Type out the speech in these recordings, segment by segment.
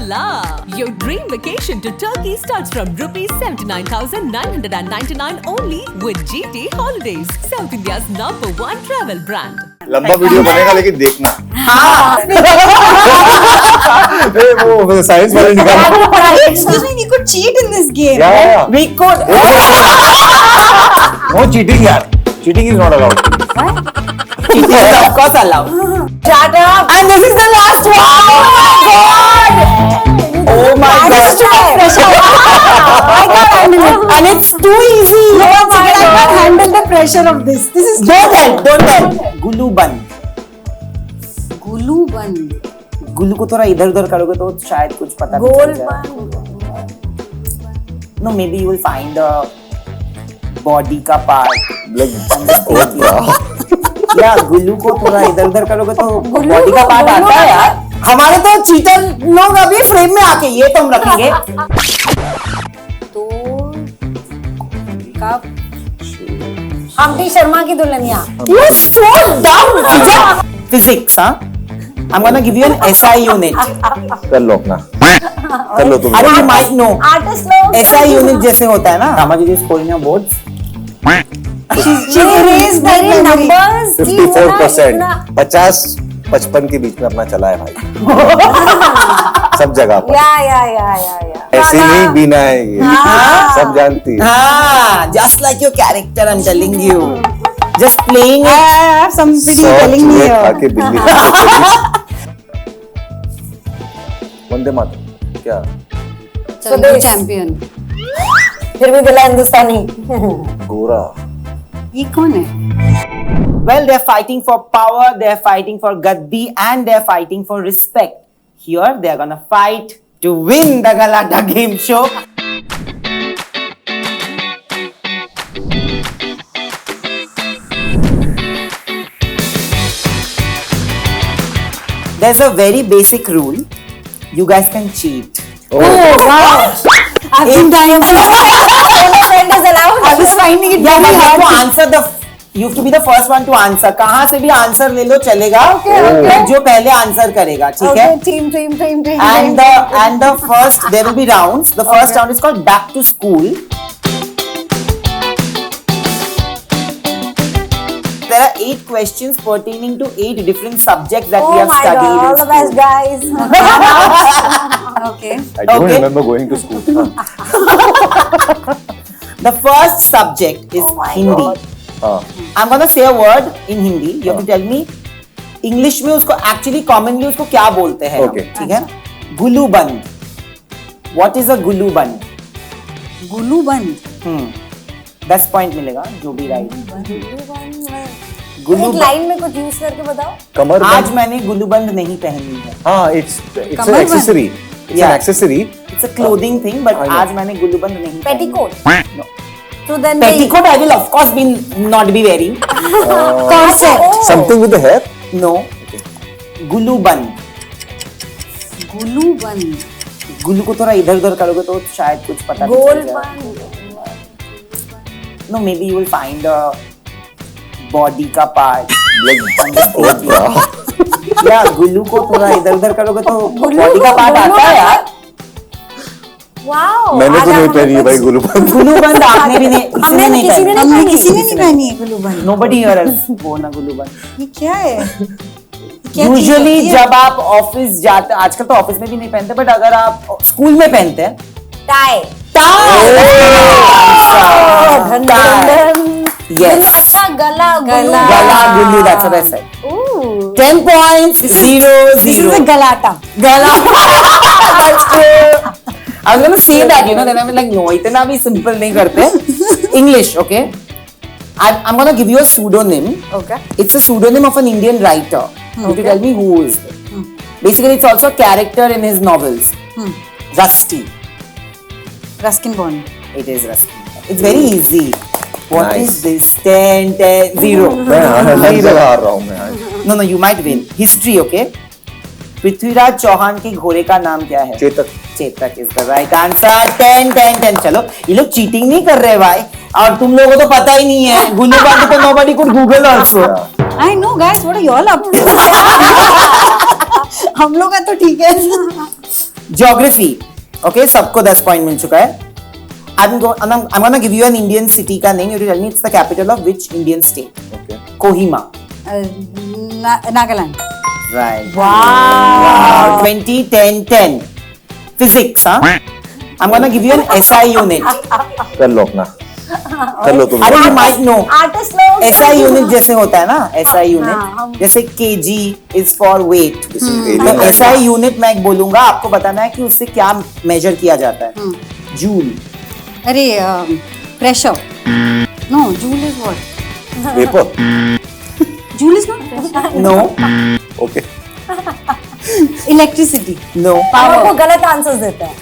voila! Your dream vacation to Turkey starts from rupees 79,999 only with GT Holidays, South India's #1 travel brand. लंबा video बनेगा लेकिन देखना। वो science वाले निकाल। Excuse me, we could cheat in this game. Yeah. We could. No cheating यार। Cheating is not allowed. Cheating is of course allowed. Shut up. And this is the last one. Oh my God. This is too much pressure. I can't handle it. And it's too easy. I can't handle the pressure of this. This is don't tell. गुल्लू बंद। गुल्लू बंद। गुल्लू को थोड़ा इधर उधर करोगे तो शायद कुछ पता भी चल जाए। No, maybe you will find a body का part. या गुल्लू को थोड़ा इधर उधर करोगे तो बॉडी का पार्ट आता है यार। हमारे तो चीटर लोग अभी फ्रेम में आके ये तो हम रखेंगे। तो कब हम्टी शर्मा की Dulhania. You so dumb. Physics, huh? I'm gonna give you an SI unit. कर लो अपना। कर लो तुम। अरे you might know. आर्टिस्ट लोग SI unit जैसे होता है ना। How much is scoring your boards? she raised very numbers 54%। 50-55 के बीच में अपना चला है भाई। सब जगह पर। या ऐसे नहीं बीना है ये। सब जानती है। Ah, just like your character, I'm telling you. Just playing it. I have somebody telling me. खा के बिल्ली। वंदे मातरम क्या? चैंपियन फिर भी दिला हिंदुस्तानी। गोरा। ये कौन है? Well, they're fighting for power, they're fighting for gaddi, and they're fighting for respect. Here, they're gonna fight to win the Galata game show. There's a very basic rule. You guys can cheat. Oh, wow! I've been dying. Friend is allowed. I was finding it Yeah, very but you have hard. to answer you have to be the first one to answer. कहाँ से भी answer ले लो चलेगा। Okay. जो पहले answer करेगा, ठीक है? Team. And the first, there will be rounds. The first round is called back to school. There are 8 questions pertaining to 8 different subjects that we have studied. All in the best, school. guys. Okay. I don't Okay. remember going to school. The first subject is Hindi. हाँ। I'm gonna say a word in Hindi. You have to tell me English में उसको actually commonly उसको क्या बोलते हैं? Okay. ठीक है? गुल्लू बंद. What is a गुल्लू बंद? गुल्लू बंद 10 पॉइंट मिलेगा जो भी राइट। एक लाइन में कुछ यूज करके बताओ। कमर आज बंद। मैंने गुल्लू बंद नहीं पहनी है। हाँ, it's an कमर बंद। accessory. It's Yeah. an accessory. It's a clothing thing, but I know. आज मैंने गुल्लू बंद नहीं पहनी। पेटीकोट। No. तो then Petticoat I will of course not be wearing. Concept. Something with the hair. No. गुल्लू बंद। गुल्लू बंद। गुल्लू को थोड़ा इधर उधर करोगे तो शायद कुछ पता भी गोल चल जाए। बंद। No, maybe you will find a body का part. या गुल्लू को थोड़ा इधर उधर करोगे तो बॉडी का पार्ट आता है यार। वाओ। मैंने तो नहीं पहनी है भाई गुल्लू बंद। गुल्लू बंद आपने भी नहीं, किसी ने नहीं पहनी है गुल्लू बंद। Nobody here has worn a गुल्लू बंद। ये क्या है? Usually जब आप ऑफिस जाते, आजकल तो ऑफिस में भी नहीं पहनते, बट अगर आप स्कूल में पहनते हैं टाई। Yes. अच्छा गला गला गुल्लू, that's what I said. 10 points, 0. This is a गलाटा। I was gonna say that, then I was like, no, इतना भी simple नहीं करते। English, okay? I'm gonna give you a pseudonym. Okay. It's a pseudonym of an Indian writer. You have to tell me who is it. Basically, it's also a character in his novels. Rusty. Ruskin bond. It is Rusty. It's very easy. What Nice. is this? 10, 0. मैं हर जगह आ रहा हूँ मैं आज। No, you might win. History, okay? Prithviraj Chauhan के घोड़े का नाम क्या है? Chetak. Chetak is the right answer. 10. चलो, ये लोग चीटिंग नहीं कर रहे भाई, और तुम लोगों को तो पता ही नहीं है। गुल्लू बंद तो nobody could Google also. I know guys, what are you all up to? हम लोग का तो ठीक है। Geography. Okay, सबको 10 पॉइंट मिल चुका है. I'm gonna give you an Indian city का name. You have to tell me it's the capital of which Indian state. Okay. Kohima. Nagaland. Right. Wow. 20, 10, 10. Physics, huh? I'm gonna give you an SI unit. कर लो अपना. कर लो तुम. अरे you might know. Artist लोग. SI unit जैसे होता है ना, SI unit. जैसे kg is for weight. तो SI unit मैं एक बोलूंगा, आपको बताना है कि उससे क्या मेजर किया जाता है. Joule. अरे pressure. No, joule is what? Paper. Joule is not pressure. No. Okay. Electricity. No. Power को गलत आंसर्स देते हैं.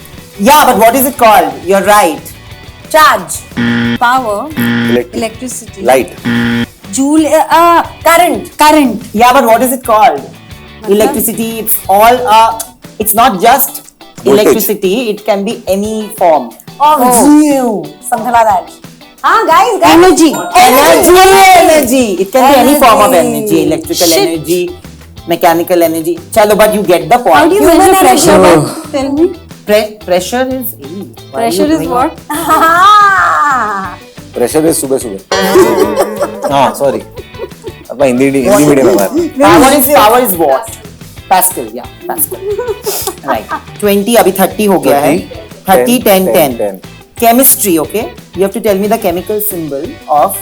Yeah, but what is it called? You're right. Charge. Power. Electric. Electricity. Light. Joule. Current. Current. Yeah, but what is it called? Electricity. It's all. It's not just Voltage. electricity. It can be any form. Something like that. Guys. Energy. Energy. It can be any form of Energy. energy. Electrical Shit. energy, mechanical energy. Chalo, but you get the point. How do you Human measure energy. pressure? But tell me. Pressure is. Why are Pressure you is doing what? Pressure is सुबह. हाँ, sorry. अपना Hindi medium है हमारा. Power is what? Pascal, yeah, Pascal. Right. 20 अभी 30 हो गया है. 30, 10, 10. Chemistry, okay? You have to tell me the chemical symbol of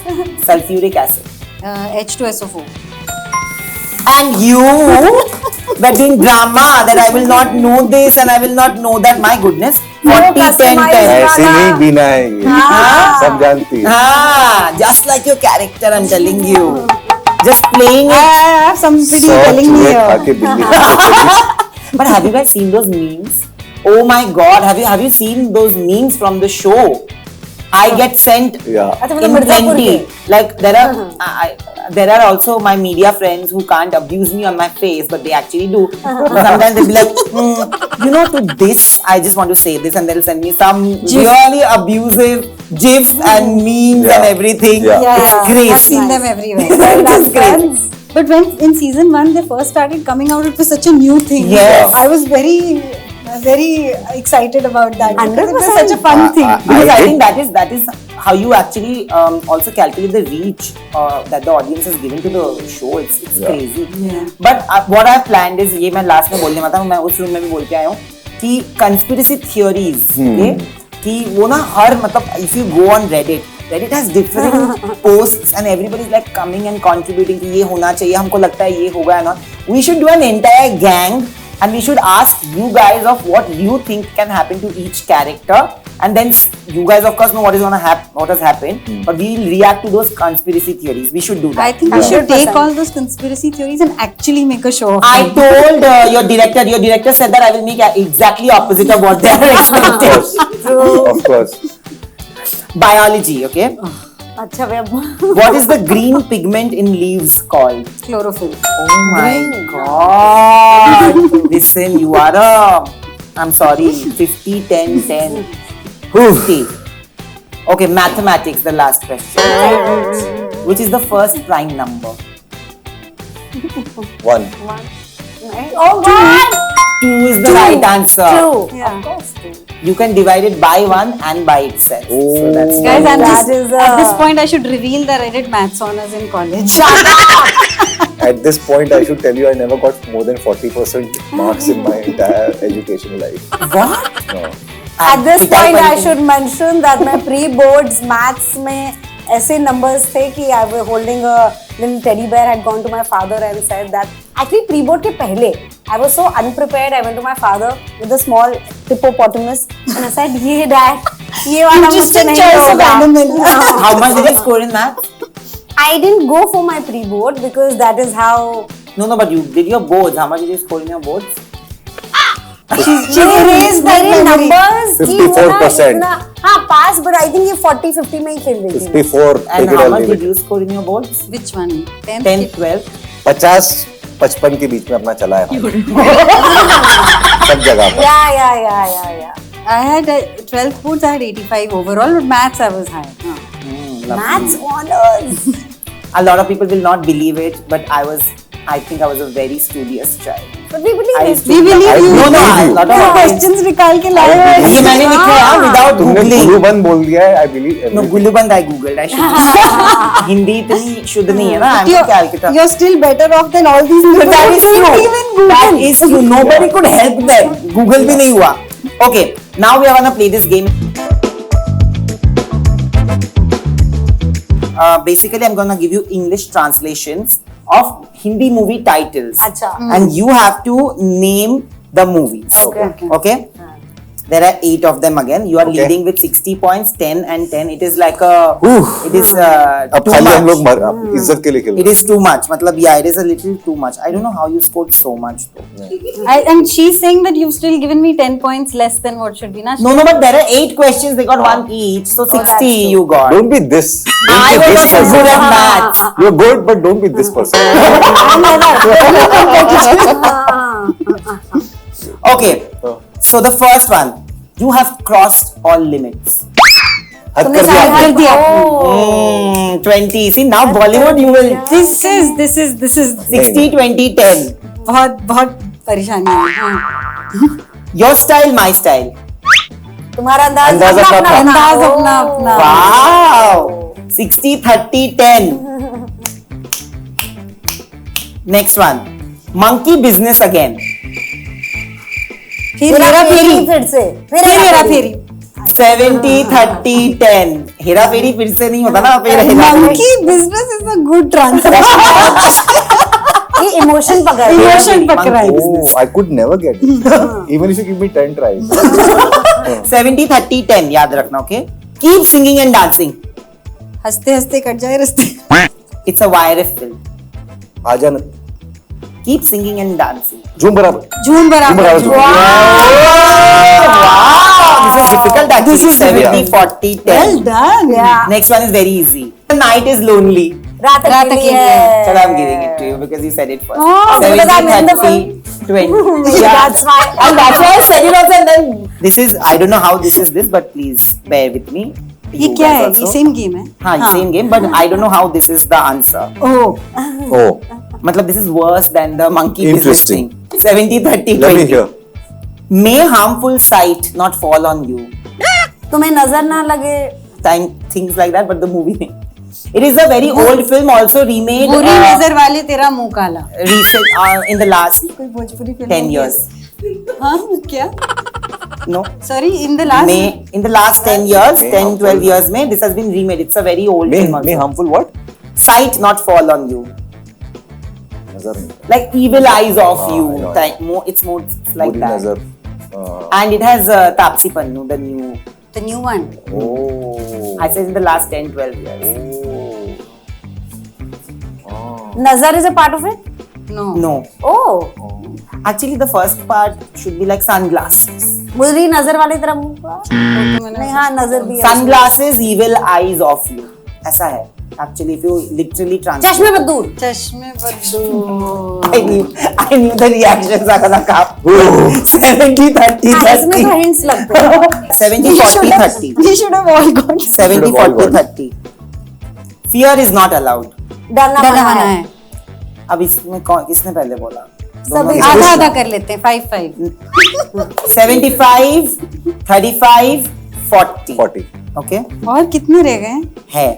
sulfuric acid. H2SO4. And you were doing drama that I will not know this and I will not know that. My goodness. 40, 10, 10. ऐसे नहीं बीना है ये. सब जानती है. Just like your character, I'm telling you. Just playing I it. have somebody सौ telling me चूहे खा here. के बिल्ली. But have you guys seen those memes? Oh my God! Have you seen those memes from the show? I get sent Yeah. in plenty. Like there are also my media friends who can't abuse me on my face, but they actually do. Sometimes they'll be like, you know, to this, I just want to say this, and they'll send me some really abusive gifs and memes and everything. Yeah. It's crazy. I've seen them everywhere. It's crazy. But when in season 1 they first started coming out, it was such a new thing. Yes. I was very excited about that. Because it was such a fun thing. Because I did- think that is how you actually also calculate the reach that the audience is giving to the show. It's Yeah. crazy. Yeah. But what I've planned is, ये मैं last में बोलने वाला था, मैं उस room में भी बोल के आया हूँ कि conspiracy theories, okay, कि वो ना हर मतलब if you go on Reddit has different posts and everybody is like coming and contributing कि ये होना चाहिए, हमको लगता है ये होगा या not. We should do an entire gang and we should ask you guys of what you think can happen to each character, and then you guys of course know what has happened, but we will react to those conspiracy theories. We should do that. I think we should take all those conspiracy theories and actually make a show of I them. told your director said that I will make exactly opposite of what they are expecting. Of course. Biology, okay? अच्छा web What is the green pigment in leaves called? chlorophyll. Oh my God! Listen, you are I'm sorry, 50, 10, 10. 50. Okay, mathematics, the last question. Which is the first prime number? 1. Oh God! 2 is the right answer. Yeah. Of course. You can divide it by 1 and by itself. So that's Guys, I'm That just is, at this point I should reveal that I did maths honors in college. At this point, I should tell you I never got more than 40% marks in my entire educational life. What? No. At this पिटाई point, I पड़ी should mention that my pre-boards maths में ऐसे numbers थे कि I was holding a little teddy bear. had gone to my father and said that actually pre-board के पहले I was so unprepared. I went to my father with a small hippopotamus and I said, "ये dad, ये वाला मुझसे Interesting नहीं choice of होगा." animal. How much did you score in math? I didn't go for my pre-board because that is how No, but you did your boards. How much did you score in your boards? she raised मेरे numbers कि वो ना 54%. इतना हाँ pass, but I think ये 40-50 में ही खेल रही थी. 54. And take it how or much leave did it. you score in your boards? Which one? 10, 12. 50-55 के बीच में अपना चला है भाई. सब जगह पर. Yeah. I had 12th boards. I had 85 overall, but maths I was high. Maths honors. A lot of people will not believe it, but I think I was a very studious child. But we believe I it. used to- We believe I you. No, no, believe you. lot of questions निकाल के लाए हुए ये मैंने लिखा है without तुमने googling. गुरु बंद बोल दिया है आई believe no gulubandh I googled I should. Hindi इतनी शुद्ध नहीं है ना. I am Calcutta. You're still better off than all these people. That is who true. even Google. That is true. Nobody could help them. Google भी नहीं हुआ. Okay, now we are gonna play this game. Basically, I'm gonna give you English translations of Hindi movie titles. अच्छा. And you have to name the movies. Okay. Okay? There are 8 of them again. You are Okay. leading with 60 points, 10 and 10. It is like a. It is अब too खाली हम लोग much. इज्जत के लिए खेल It is too much. मतलब yeah, it is a little too much. I don't know how you scored so much though. And she's saying that you've still given me 10 points less than what should be. Na? No, but there are 8 questions. They got 1 each, so 60 that's true. you got. Don't be this. Don't I be was this also person. good at maths. You're good, but don't be this person. Okay, so the first one. You have crossed all limits. हद कर दिया आपने। कर दिया। 20. See now Bollywood you will This is 60, 20, 10. बहुत परेशानी है. हाँ. Your style, my style. तुम्हारा अंदाज अंदाज अपना अंदाज अपना अपना. Wow. 60, 30, 10. Next one. Monkey business again. फिर हेरा फेरी. फिर से फिर हेरा फेरी. 70, 30, 10. हेरा फेरी फिर से नहीं होता ना फिर हेरा फेरी. Monkey business is a good translation. ये इमोशन पकड़ Emotion पकड़ा है. Oh, I could never get it. Even if you give me 10 tries. 70, 30, 10 याद रखना. Okay. Keep singing and dancing. हंसते हंसते कट जाए रास्ते. It's a YRF film. आ जाना Keep singing and dancing. झूम बराबर जून बराबर. झूम। Wow, this is difficult actually. This is 70, 40, 10. Well done. Yeah. Next one is very easy. The night is lonely. रात रात अकेली अकेली है. Chalo, I'm giving it to you because you said it first. Oh, because I'm in the 70, 30, 20. That's why. And that's why I said it also. And then this is, I don't know how this is this, but please bear with me. ये You क्या guys है? also. ये same game है. हाँ, same game, but I don't know how this is the answer. Oh. Oh, मतलब this is worse than the monkey business Interesting. thing. 70, 30, 20. let me hear. May harmful sight not fall on you. तुम्हें नजर ना लगे. Things like that, but the movie name. It is a very old film, also remade बुरी नजर वाले तेरा मुंह काला. recent in the last कोई भोजपुरी फिल्म 10 years. हाँ क्या? No. Sorry, in the last. In the last 10 years, May 10, harmful. 12 years, this has been remade. It's a very old May film. Also. harmful what? Sight not fall on you. नजर नहीं. Like evil eyes of I you. know. It's more like बुरी that. नजर. And it has Taapsee Pannu, the new. The new one. Oh. I said in the last 10, 12 years. नजर is a part of it. No. No. Oh. Actually, the first part should be like sunglasses. बुरी नजर वाले तेरा मुंह का. नहीं हाँ नजर भी है. Sunglasses, evil eyes of you. ऐसा है. Actually, if you literally translate. चश्मे पर दूर. चश्मे बदू. I knew the reactions are gonna come. 70, 30, इसमें तो 30. hints लगते हैं. 70, 40, 30. We should have all gone. 70, Should have all 40, gone. 30. Fear is not allowed. डरना डरना मना मना है. है. अब इसमें किसने पहले बोला? सभी- आधा आधा कर लेते हैं. 5-5. 75, 35, 40. 40. Okay? और कितने रह गए? है.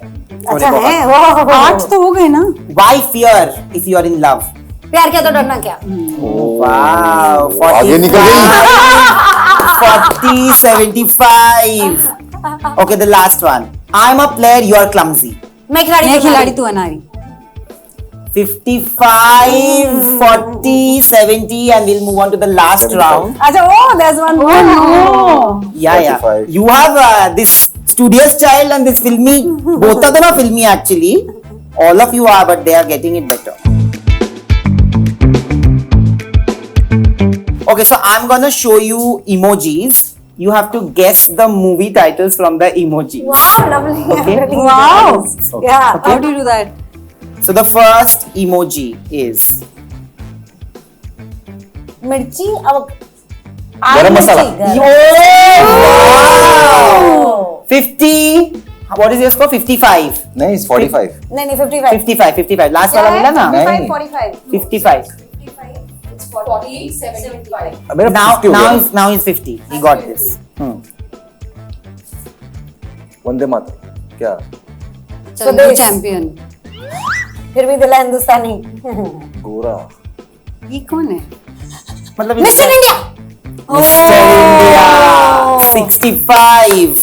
अच्छा है. वाह. 8 तो हो गए ना? Why fear if you are in love? प्यार क्या तो डरना क्या. Wow. 40, आगे निकल गई. 40, 75. Okay, the last one. I'm a player, you are clumsy. मैं खिलाड़ी. मैं खिलाड़ी तू अनारी. 55, 40, 70, and we'll move on to the last 75. round. अच्छा oh there's one more. No. Yeah. 45. You have this studious child and this filmy. Both of them are filmy actually. All of you are, but they are getting it better. Okay, so I'm gonna show you emojis. You have to guess the movie titles from the emojis. Wow, lovely. Okay. Really Wow. nice. Yeah. How do you do that? So the first emoji is मिर्ची अब. गरम मसाला. yo. Wow. 50. What is your score? 55. नहीं, it's 45. नहीं 55. 55. Last वाला मिला ना? नहीं. 45. 55. 55. It's 48, 75. मेरा 50 हो गया। now he's 50. He got this. Vande Mataram क्या स्वदेश। चैंपियन फिर भी दिला हिंदुस्तानी। गोरा ये कौन है? मतलब मिस्टर इंडिया। Mr. India 65.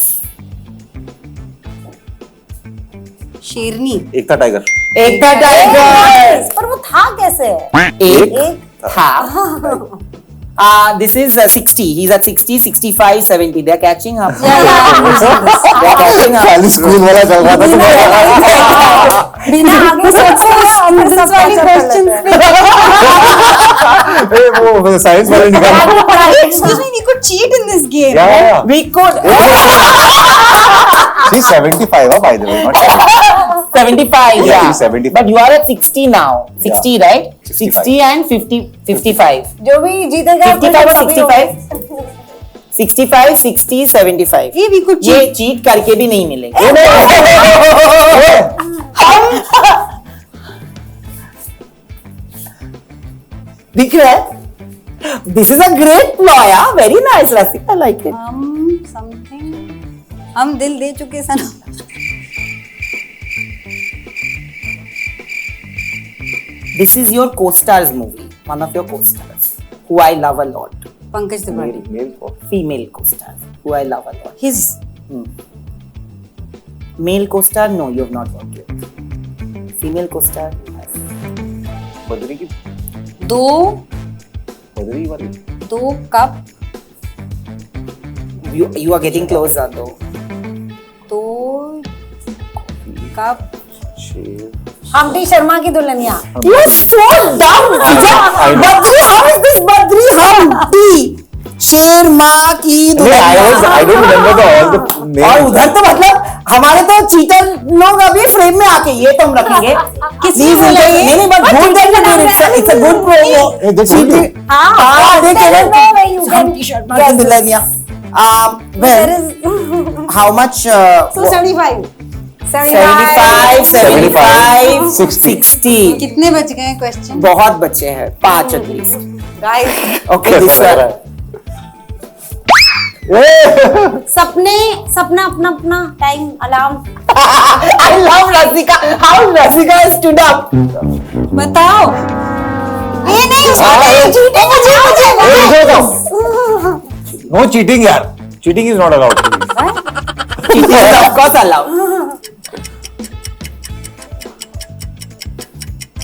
शेरनी। एक था टाइगर एक था टाइगर. पर वो था कैसे? एक एक था. This is 60. He's at 60, 65, 70. They're catching up. They're catching up. खाली स्कूल वाला चल रहा था बिना आगे सोचे Physics वाली questions पे। वो साइंस वाले निकाल Excuse me, we could cheat in this game. या We could. she's 75 by the way not 75, Yeah, yeah. he's 75. But you are at 60 now. 60, Yeah. right? 65. 60 and 50, 55. जो भी जीतेगा 55 और 65? 65, 60, 75. ये we could ये cheat. चीट करके भी नहीं मिलेगा. दिख रहा है? This is a great ploy, yeah? Very nice, Rasika. I like it. Something. हम दिल दे चुके सनम। This is your co-stars movie. One of your co-stars, who I love a lot. Pankaj Tripathi. Male को Female co-stars, who I love a lot. His Male co-star, no, you have not worked with. Female co-star, yes. Badri की दो वाली cup You are getting closer though. दो cup शेर Humpty Sharma की Dulhania. You are so dumb. Badri, how is this Badri Humpty? शेर माँ की I don't remember all the और names उधर तो मतलब हमारे तो चीटर लोग अभी फ्रेम में आके ये तो हम रखेंगे. किसने बोला ये? नहीं but good that you did. It's a good promo. Hey, they cheated. Cheating. हाँ, they there is can. no way you can Sharma guess की this. Dulhania. There Well, is how much? 275 75, 75, 60. 60. कितने बच गए क्वेश्चन? बहुत बचे हैं 5 at least. Guys Okay, this one. सपना अपना time alarm. I love Rasika. How Rasika stood up. बताओ। ये नहीं No cheating यार cheating is not allowed It is of course allowed.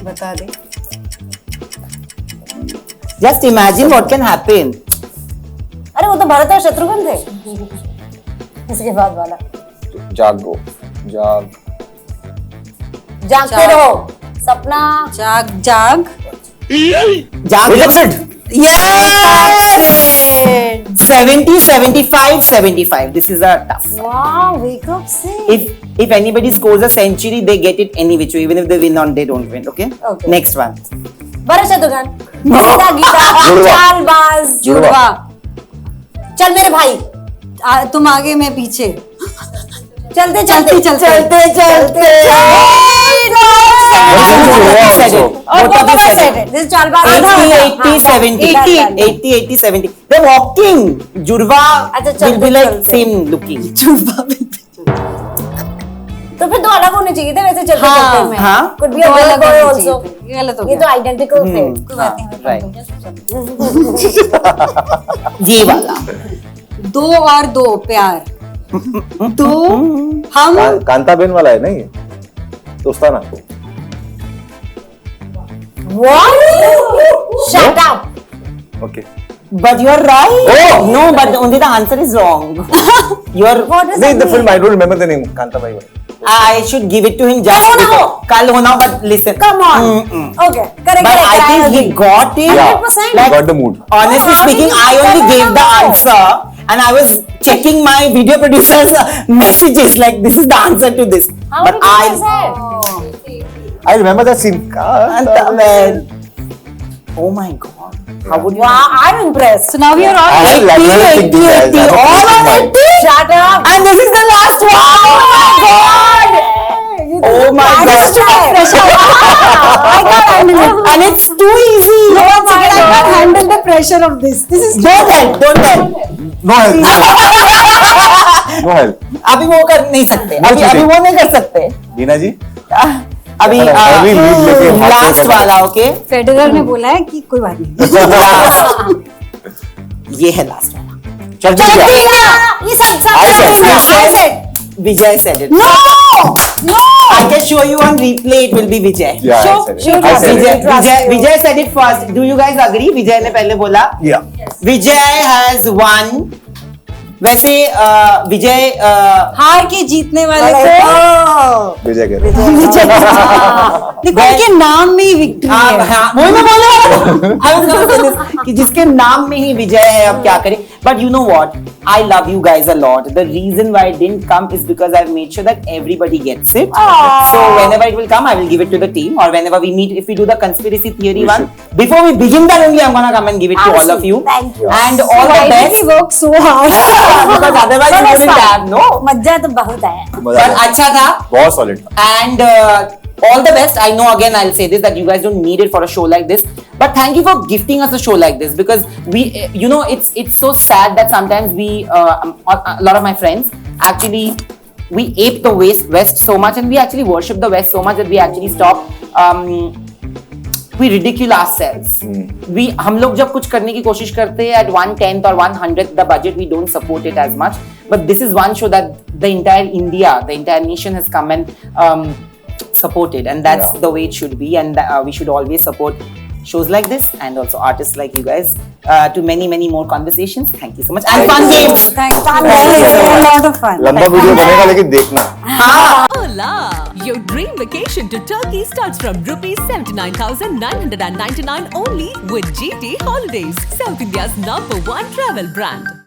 बता दे। Just imagine what can happen. अरे वो तो भरत और शत्रुघ्न थे। इसके बाद वाला जागो जागते रहो सपना। जाग जाग। Yes! 70, 75, 75. This is a tough. वाह wake up से। If anybody scores a century, they get it any which way. Even if they win or they don't win. Okay? Okay. Next one. Bharat Shatrughan Gita जुड़वा। चालबाज जुड़वा। चल मेरे भाई तुम आगे मैं पीछे। चलते चलते। चलते और वो तो मैं said it. This is Chaalbaaz 80, 70. 80, 70. They're walking. Jurva अच्छा, will चलते, be like चलते। same looking. तो फिर दो अलग होने चाहिए थे वैसे चलते हाँ, चलते में। हाँ। Could be a दो girl अलग boy होने also. चाहिए थे। ये गलत हो ये तो गया। आइडेंटिकल थे। कोई बात नहीं। Right. ये वाला. दो और दो प्यार। दो हम कांताबेन वाला है नहीं दोस्ताना What? Shut up. okay But you're right. Oh! No, but only the answer is wrong. You're. What is नहीं that the film mean? I don't remember the name Kantabai वाला I should give it to him just No, no. because. Kal ho now, but listen. Come on. Okay. Correct. But I think he got it. Yeah, 100%. he got the mood. Honestly Oh, speaking, how I did you only get gave the that? answer and I was checking my video producer's messages like this is the answer to this. How but did you guess that? I remember that scene Kaantaben. Oh my god. How would you? Wow, I'm impressed. So now we are all I had like 80, thinking, guys. 80, I had all thinking, on man. 80. Shut up. And this is the last one. Oh my god. Oh my god. I got handle it. And it's too easy. Oh my god. can't handle the pressure of this. This is Don't help. No help no help अभी वो कर नहीं सकते, No अभी cheating. वो नहीं कर सकते। बीना जी अभी heavy lead लेके हाथ लास्ट में करना। वाला, ओके? फेडरर ने बोला है कि कोई बात नहीं. ये है लास्ट वाला। चल चलो ठीक है ठीक है. ये सब I said. I said. Vijay said it. No. I can show you on replay. It will be Vijay. Yeah, I Show- said it. show I said Vijay, it. Vijay said it first. Do you guys agree? Vijay ने पहले बोला. Yeah. Vijay has won. वैसे विजय हार के जीतने वाले को विजय कह रहे देखो उनके नाम में ही विक्ट्री है. वही मैं बोल रहा हूँ कि जिसके नाम में ही विजय है, अब क्या करें. But you know what, I love you guys a lot. The reason why I didn't come is because I made sure that everybody gets it. So whenever it will come, I will give it to the team. Or whenever we meet, if we do the conspiracy theory one, before we begin that only, I'm gonna come and give it to all of you. Thank you. And all the Why did best. we work so hard? Because otherwise you wouldn't have, no? मजा तो बहुत आया. मजा But आया। अच्छा था. बहुत solid And all the best. I know again I'll say this that you guys don't need it for a show like this, but thank you for gifting us a show like this, because we, you know, it's so sad that sometimes we, a lot of my friends actually, we ape the West so much, and we actually worship the West so much that we actually stop. We ridicule ourselves. हम लोग जब कुछ करने की कोशिश करते हैं at 1/10 or 1/100 the budget, we don't support it as much. But this is one show that the entire India, the entire nation has come and supported, and that's Yeah. the way it should be. And we should always support shows like this, and also artists like you guys. To many more conversations. Thank you so much, and fun games. Thanks. you so much. A lot of fun. लंबा video बनेगा लेकिन देखना Hola! Your dream vacation to Turkey starts from ₹79,999 only with GT Holidays, South India's #1 travel brand.